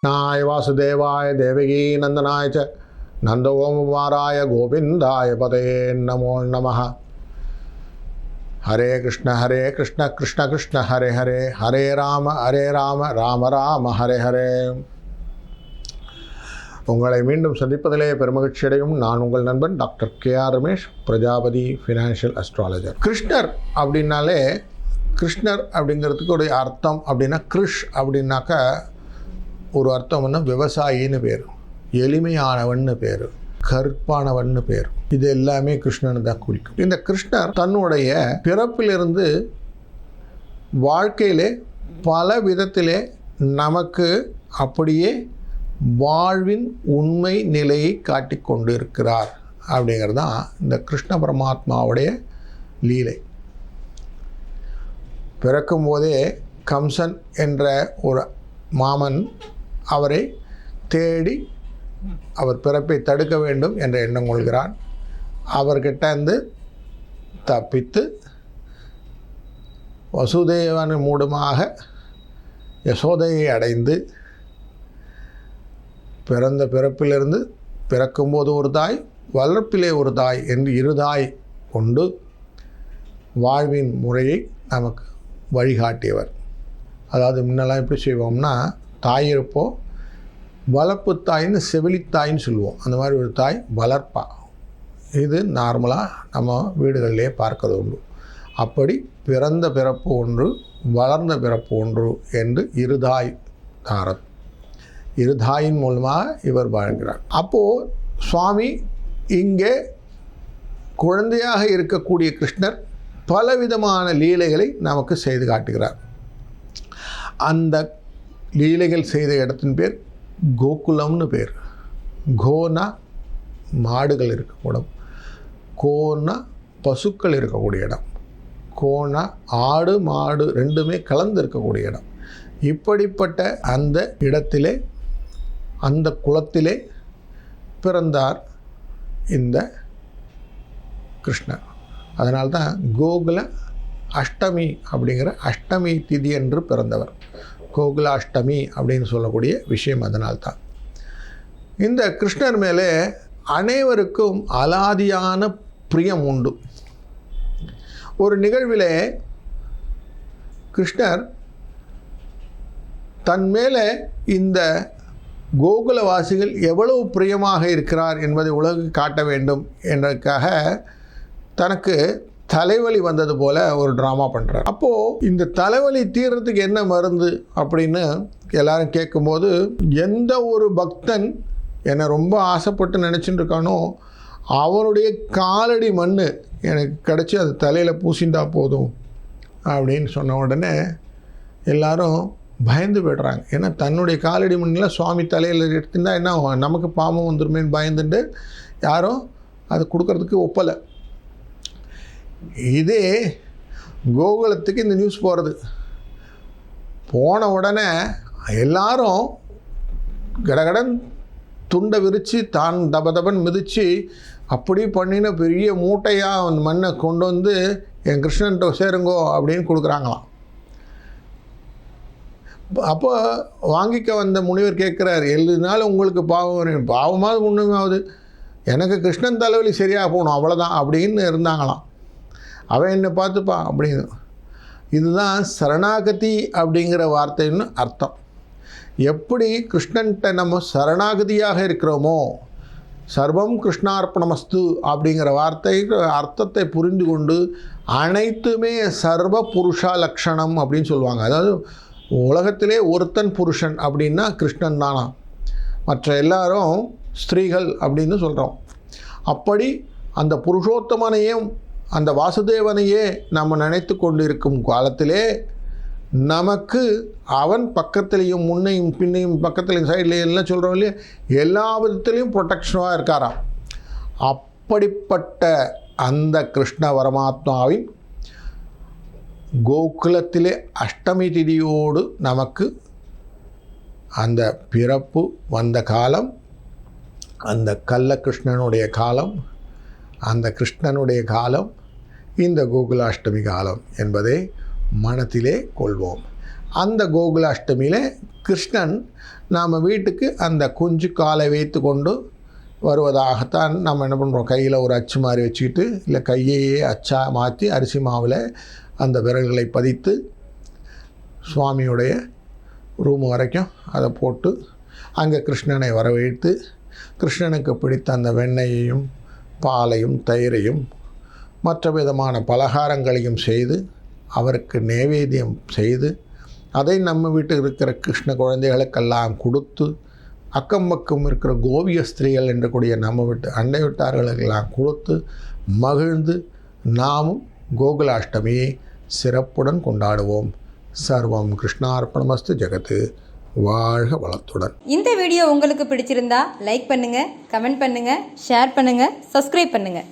நாய வாசுதேவாய தேவகி நந்தனாய ச நந்தகோமாராய கோவிந்தாய பதே நமோ நமः. ஹரே கிருஷ்ண கிருஷ்ண கிருஷ்ண ஹரே ஹரே, ஹரே ராம ராம ராம ஹரே ஹரே. உங்களை மீண்டும் சந்திப்பதிலே பெருமகிழ்ச்சியடையும் நான் உங்கள் நண்பன் doctor K.R. Ramesh, Prajapati financial astrologer. கிருஷ்ணர் அப்படின்னாலே, கிருஷ்ணர் அப்படிங்கிறதுக்கு ஒரு அர்த்தம் அப்படின்னா, கிருஷ் அப்படின்னாக்கா ஒரு அர்த்தம் என்ன, விவசாயின்னு பேர், எளிமையானவன்னு பேர், கற்பானவன்னு பேர். இது எல்லாமே கிருஷ்ணன் தான் குறிக்கும். இந்த கிருஷ்ணர் தன்னுடைய பிறப்பிலிருந்து வாழ்க்கையிலே பல விதத்திலே நமக்கு அப்படியே வாழ்வின் உண்மை நிலையை காட்டி கொண்டு இருக்கிறார் அப்படிங்கிறது தான் இந்த கிருஷ்ண பரமாத்மாவுடைய லீலை. பிறக்கும் போதே கம்சன் என்ற ஒரு மாமன் அவரை தேடி அவர் பிறப்பை தடுக்க வேண்டும் என்ற எண்ணம் கொள்கிறான். அவர்கிட்ட இருந்து தப்பித்து வசுதேவன் மூலமாக யசோதையை அடைந்து, பிறந்த பிறப்பிலிருந்து பிறக்கும்போது ஒரு தாய், வளர்ப்பிலே ஒரு தாய் என்று இரு தாய் கொண்டு வாழ்வின் முறையை நமக்கு வழிகாட்டியவர். அதாவது முன்னெல்லாம் எப்படி செய்வோம்னா, தாய் இருப்போம், வளர்ப்பு தாயின்னு செவிலித்தாயின்னு சொல்லுவோம். அந்த மாதிரி ஒரு தாய் வளர்ப்பா. இது நார்மலாக நம்ம வீடுகளிலே பார்க்கறது உண்டு. அப்படி பிறந்த பிறப்பு ஒன்று, வளர்ந்த பிறப்பு ஒன்று என்று இருதாய் தாரத், இருதாயின் மூலமாக இவர் வாழ்கிறார். அப்போது சுவாமி இங்கே குழந்தையாக இருக்கக்கூடிய கிருஷ்ணர் பலவிதமான லீலைகளை நமக்கு செய்து காட்டுகிறார். அந்த லீலைகள் செய்த இடத்தின் பேர் கோகுலம்னு பேர். கோனா மாடுகள் இருக்கக்கூடிய இடம், கோனா பசுக்கள் இருக்கக்கூடிய இடம், கோனா ஆடு மாடு ரெண்டுமே கலந்து இருக்கக்கூடிய இடம். இப்படிப்பட்ட அந்த இடத்திலே, அந்த குலத்திலே பிறந்தார் இந்த கிருஷ்ணர். அதனால்தான் கோகுல அஷ்டமி அப்படிங்கிற அஷ்டமி திதி என்று பிறந்தவர். கோகுல அஷ்டமி அப்படின்னு சொல்லக்கூடிய விஷயம் அதனால்தான். இந்த கிருஷ்ணர் மேலே அனைவருக்கும் அலாதியான பிரியம் உண்டு. ஒரு நிகழ்விலே கிருஷ்ணர் தன் மேலே இந்த கோகுலவாசிகள் எவ்வளவு பிரியமாக இருக்கிறார் என்பதை உலகுக்கு காட்ட வேண்டும் என்றதுக்காக தனக்கு தலைவலி வந்தது போல் ஒரு ட்ராமா பண்ணுறார். அப்போது இந்த தலைவலி தீர்றதுக்கு என்ன மருந்து அப்படின்னு எல்லாரும் கேட்கும்போது, எந்த ஒரு பக்தன் என்னை ரொம்ப ஆசைப்பட்டு நினச்சிட்டு இருக்கானோ அவனுடைய காலடி மண் எனக்கு கிடச்சி அது தலையில் பூசிண்டா போதும் அப்படின்னு சொன்ன உடனே எல்லாரும் பயந்து போய்ட்றாங்க. ஏன்னா தன்னுடைய காலடி மண்ணில் சுவாமி தலையில் எடுத்துட்டா என்ன நமக்கு பாவம் வந்துருமேன்னு பயந்துட்டு யாரும் அது கொடுக்கறதுக்கு ஒப்பலை. இதே கோகுலத்துக்கு இந்த நியூஸ் போகிறது. போன உடனே எல்லாரும் கடகடன் துண்டை விரித்து தான் தபதபன் மிதித்து அப்படி பண்ணின பெரிய மூட்டையாக அந்த மண்ணை கொண்டு வந்து என் கிருஷ்ணன்ட்ட சேருங்கோ அப்படின்னு கொடுக்குறாங்களாம். அப்போ வாங்கிக்க வந்த முனிவர் கேட்குறார், 7 நாள் உங்களுக்கு பாவம், பாவமாவது ஒன்றுமாவது, எனக்கு கிருஷ்ணன் தலைவலி சரியாக போகணும் அவ்வளோதான் அப்படின்னு இருந்தாங்களாம். அவன் என்னை பார்த்துப்பா அப்படின்னு. இதுதான் சரணாகதி அப்படிங்கிற வார்த்தைன்னு அர்த்தம். எப்படி கிருஷ்ணன்ட்ட நம்ம சரணாகதியாக இருக்கிறோமோ, சர்வம் கிருஷ்ணார்ப்பணமஸ்து அப்படிங்கிற வார்த்தை அர்த்தத்தை புரிந்து கொண்டு அனைத்துமே சர்வ புருஷா லக்ஷணம் அப்படின்னு சொல்லுவாங்க. அதாவது உலகத்திலே ஒருத்தன் புருஷன் அப்படின்னா கிருஷ்ணன் தானா, மற்ற எல்லாரும் ஸ்திரீகள் அப்படின்னு சொல்கிறோம். அப்படி அந்த புருஷோத்தமனையும் அந்த வாசுதேவனையே நம்ம நினைத்து கொண்டிருக்கும் காலத்திலே நமக்கு அவன் பக்கத்துலேயும் முன்னையும் பின்னையும் பக்கத்துலேயும் சைட்லேயும் எல்லாம் சொல்கிறோம் இல்லையா, எல்லா விதத்துலேயும் ப்ரொடெக்ஷனாக இருக்காராம். அப்படிப்பட்ட அந்த கிருஷ்ண பரமாத்மாவின் கோகுலத்திலே அஷ்டமி திதியோடு நமக்கு அந்த பிறப்பு வந்த காலம், அந்த கள்ள கிருஷ்ணனுடைய காலம், அந்த கிருஷ்ணனுடைய காலம் இந்த கோகுலாஷ்டமி காலம் என்பதை மனத்திலே கொள்வோம். அந்த கோகுலாஷ்டமியில் கிருஷ்ணன் நாம் வீட்டுக்கு அந்த குஞ்சு காலை வைத்து கொண்டு வருவதாகத்தான் நம்ம என்ன பண்ணுறோம், கையில் ஒரு அச்சு மாதிரி வச்சுக்கிட்டு இல்லை கையையே அச்சாக மாற்றி அரிசி மாவில் அந்த விரல்களை பதித்து சுவாமியுடைய ரூம் வரைக்கும் அதை போட்டு அங்கே கிருஷ்ணனை வரவேற்று கிருஷ்ணனுக்கு பிடித்த அந்த வெண்ணெயையும் பாலையும் தயிரையும் மற்ற விதமான பலகாரங்களையும் செய்து அவருக்கு நைவேத்தியம் செய்து அதை நம்ம வீட்டில் இருக்கிற கிருஷ்ண குழந்தைகளுக்கெல்லாம் கொடுத்து அக்கம் பக்கம் இருக்கிற கோபிய ஸ்திரீகள் என்று கூடிய நம்ம வீட்டு அண்டை வீட்டார்களுக்கெல்லாம் கொடுத்து மகிழ்ந்து நாமும் கோகுலாஷ்டமியை சிறப்புடன் கொண்டாடுவோம். சர்வம் கிருஷ்ணார்ப்பணமஸ்து. ஜெகத்து வாழ்க வளத்துடன். இந்த வீடியோ உங்களுக்கு பிடிச்சிருந்தா லைக் பண்ணுங்கள், கமெண்ட் பண்ணுங்கள், ஷேர் பண்ணுங்கள், சப்ஸ்கிரைப் பண்ணுங்கள்.